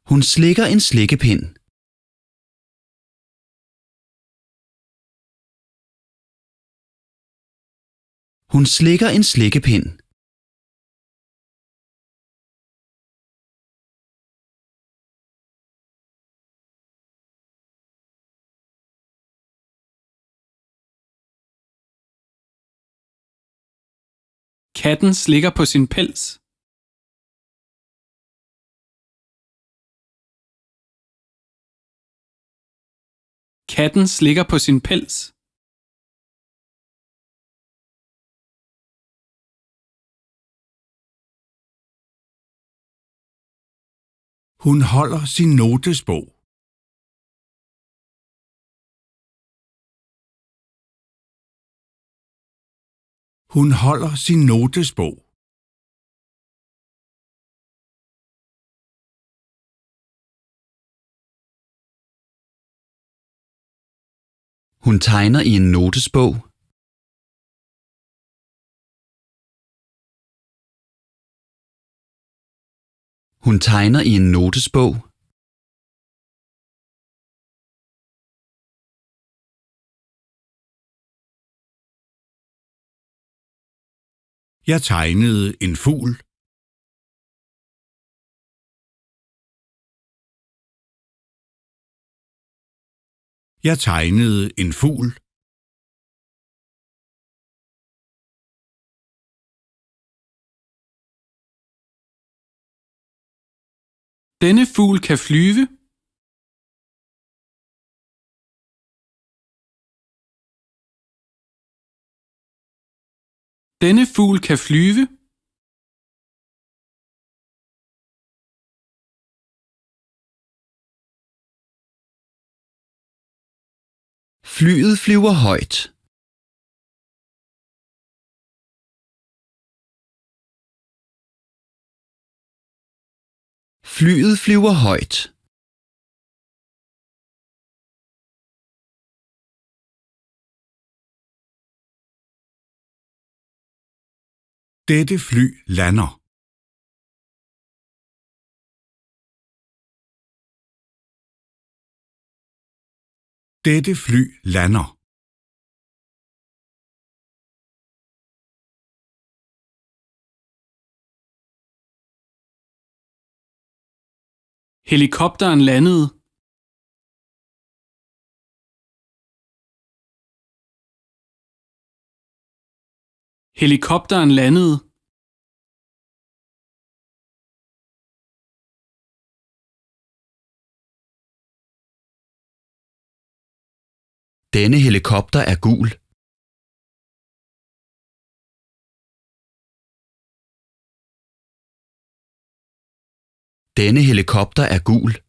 Hun slikker en slikkepind. Hun slikker en slikkepind. Katten slikker på sin pels. Katten slikker på sin pels. Hun holder sin notesbog. Hun holder sin notesbog. Hun tegner i en notesbog. Hun tegner i en notesbog. Jeg tegnede en fugl. Jeg tegnede en fugl. Denne fugl kan flyve. Denne fugl kan flyve. Flyet flyver højt. Flyet flyver højt. Dette fly lander. Dette fly lander. Helikopteren landede. Helikopteren landede. Denne helikopter er gul. Denne helikopter er gul.